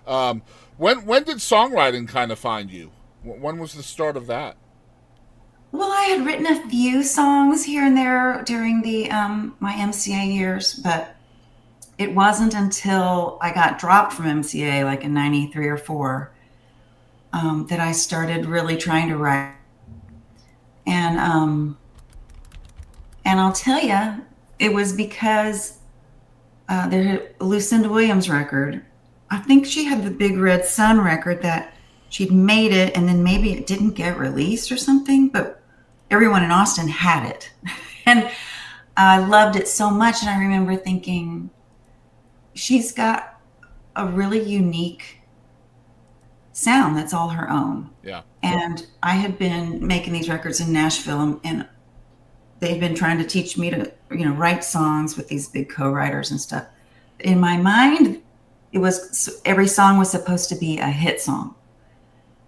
When did songwriting kind of find you? When was the start of that? Well, I had written a few songs here and there during the my MCA years, but it wasn't until I got dropped from MCA, like in '93 or '4, that I started really trying to write. And and I'll tell you, it was because there Lucinda Williams record. I think she had the Big Red Sun record that she'd made it, and then maybe it didn't get released or something, but everyone in Austin had it. And I loved it so much. And I remember thinking, she's got a really unique sound that's all her own. Yeah. And I had been making these records in Nashville, and they'd been trying to teach me to, write songs with these big co-writers and stuff. In my mind, it was every song was supposed to be a hit song.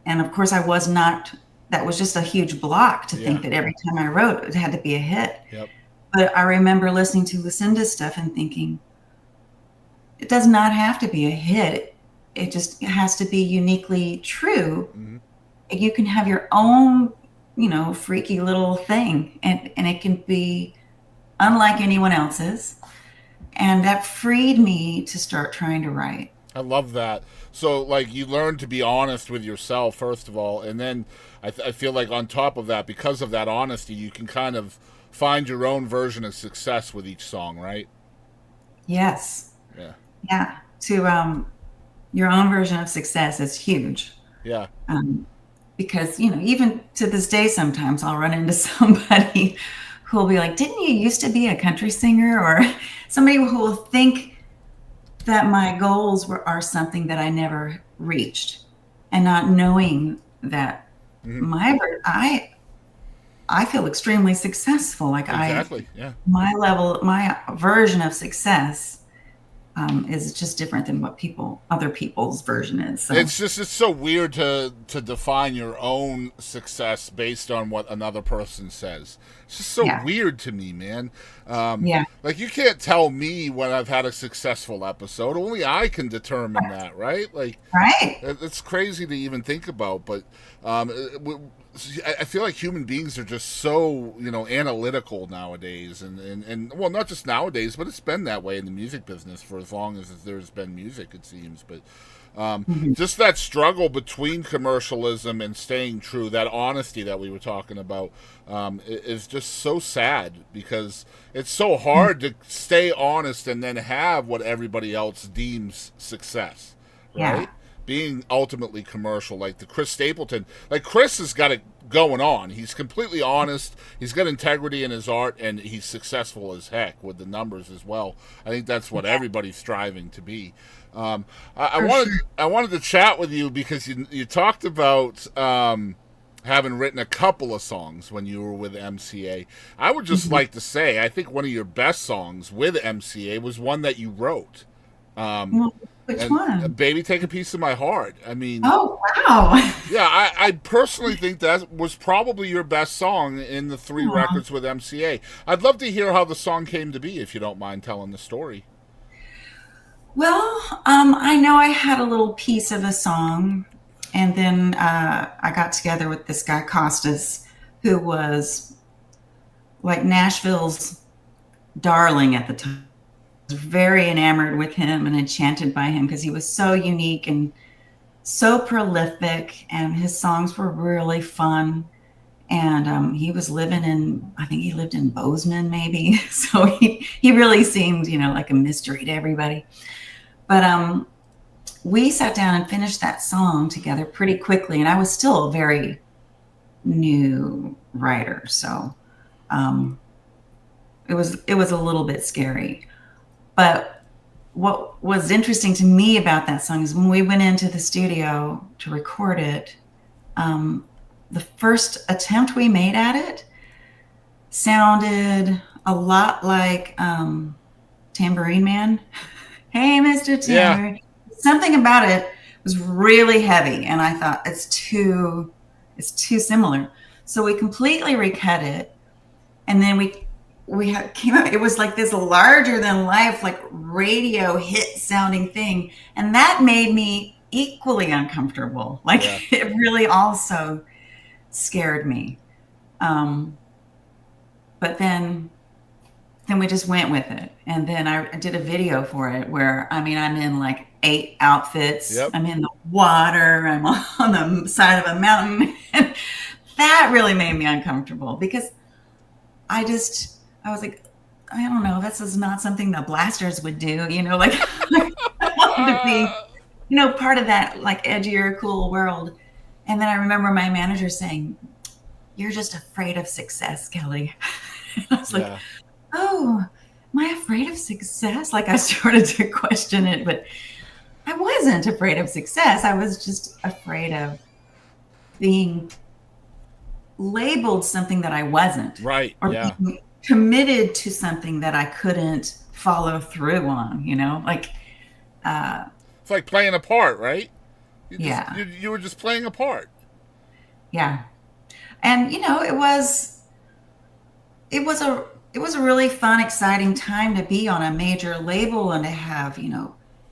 And of course I was not. That was just a huge block to Yeah. think that every time I wrote it had to be a hit. Yep. But I remember listening to Lucinda's stuff and thinking, it does not have to be a hit. It just has to be uniquely true. Mm-hmm. You can have your own, freaky little thing, and it can be unlike anyone else's. And that freed me to start trying to write. I love that. So, like, you learn to be honest with yourself, first of all, and then I feel like on top of that, because of that honesty, you can kind of find your own version of success with each song, right? Yes. Yeah. Yeah. To your own version of success is huge. Yeah. Um, because, even to this day, sometimes I'll run into somebody who will be like, didn't you used to be a country singer? Or somebody who will think that my goals are something that I never reached, and not knowing that Mm-hmm. I feel extremely successful. Like Exactly. Yeah. my version of success is just different than what other people's version is. So It's so weird to define your own success based on what another person says. It's just so yeah, weird to me, man. yeah, Like, you can't tell me when I've had a successful episode. Only I can determine that, right? Like, right. it's crazy to even think about. But um, I feel like human beings are just so analytical nowadays, and well, not just nowadays, but it's been that way in the music business for as long as there's been music, it seems. But Mhm. just that struggle between commercialism and staying true, that honesty that we were talking about, is just so sad because it's so hard to stay honest and then have what everybody else deems success, Yeah, right? Being ultimately commercial, like the Chris Stapleton, like Chris has got it going on. He's completely honest. He's got integrity in his art, and he's successful as heck with the numbers as well. I think that's what everybody's striving to be. I for wanted sure. I wanted to chat with you because you talked about having written a couple of songs when you were with MCA. I would just Mhm. like to say I think one of your best songs with MCA was one that you wrote. Um, Well, which and one? Baby Take a Piece of My Heart. I mean, Oh, wow. yeah, I personally think that was probably your best song in the three Aw. records with MCA. I'd love to hear how the song came to be, if you don't mind telling the story. Well, I know I had a little piece of a song, and then I got together with this guy Costas, who was like Nashville's darling at the time. I was very enamored with him and enchanted by him because he was so unique and so prolific, and his songs were really fun. And he was living in, I think he lived in Bozeman, maybe. So he really seemed, like a mystery to everybody. But we sat down and finished that song together pretty quickly, and I was still a very new writer, so um, it was a little bit scary. But what was interesting to me about that song is when we went into the studio to record it, um, the first attempt we made at it sounded a lot like Tambourine Man. Hey, Mr. Yeah, Tambourine. Something about it was really heavy, and I thought it's too similar. So we completely recut it, and then came out. It was like this larger than life, like radio hit sounding thing, and that made me equally uncomfortable. Yeah. Like it really also scared me. Um, but then we just went with it. And then I did a video for it where, I mean, I'm in like 8 outfits. Yep. I'm in the water. I'm on the side of a mountain. And that really made me uncomfortable because I was like, I don't know, this is not something the Blasters would do, like I wanted to be, part of that like edgier, cool world. And then I remember my manager saying, "You're just afraid of success, Kelly." And I was like, Yeah. "Oh, am I afraid of success?" Like I started to question it, but I wasn't afraid of success. I was just afraid of being labeled something that I wasn't, Right. or Yeah. being committed to something that I couldn't follow through on, like, uh, It's like playing a part, right? yeah, You were just playing a part. yeah. And, it was a really fun, exciting time to be on a major label and to have,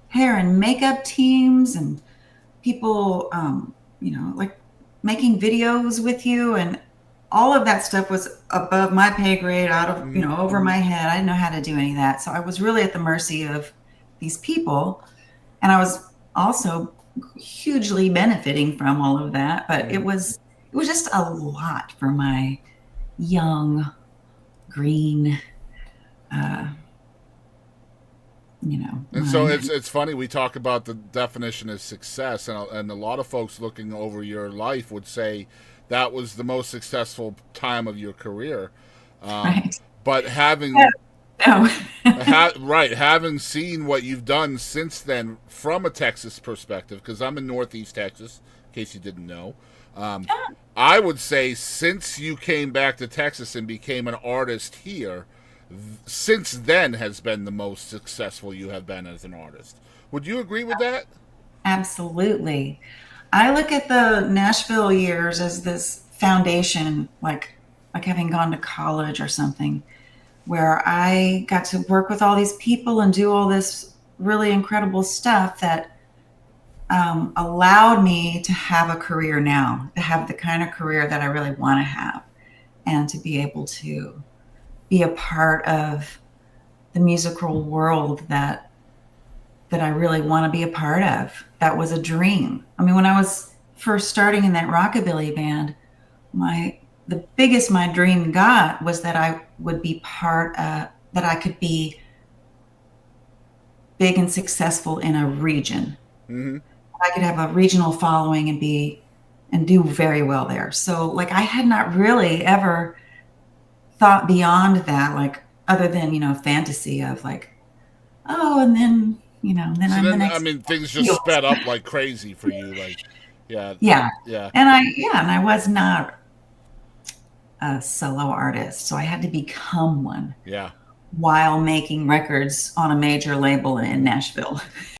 hair and makeup teams and people, like making videos with you, and all of that stuff was above my pay grade, out of, Hmm. over my head. I didn't know how to do any of that. So I was really at the mercy of these people. And I was also hugely benefiting from all of that. But it Hmm. was just a lot for my young, green, uh, And so mind. it's funny we talk about the definition of success, and a lot of folks looking over your life would say that was the most successful time of your career. Um, Right. but Yeah. No. right, having seen what you've done since then from a Texas perspective, because I'm in Northeast Texas, in case you didn't know. Um, I would say since you came back to Texas and became an artist here, since then has been the most successful you have been as an artist. Would you agree with that? Absolutely. I look at the Nashville years as this foundation, like having gone to college or something, where I got to work with all these people and do all this really incredible stuff that allowed me to have a career now, to have the kind of career that I really want to have, and to be able to be a part of the musical world that I really want to be a part of. That was a dream. I mean, when I was first starting in that rockabilly band, the biggest my dream got was that I would be that I could be big and successful in a region. Hmm. I could have a regional following and do very well there. So like I had not really ever thought beyond that, like other than, fantasy of like, oh, and then So I'm the then, I next mean, things just Beatles. sped up like crazy for you. Like, yeah, Yeah. yeah, And I was not a solo artist, so I had to become one yeah. while making records on a major label in Nashville.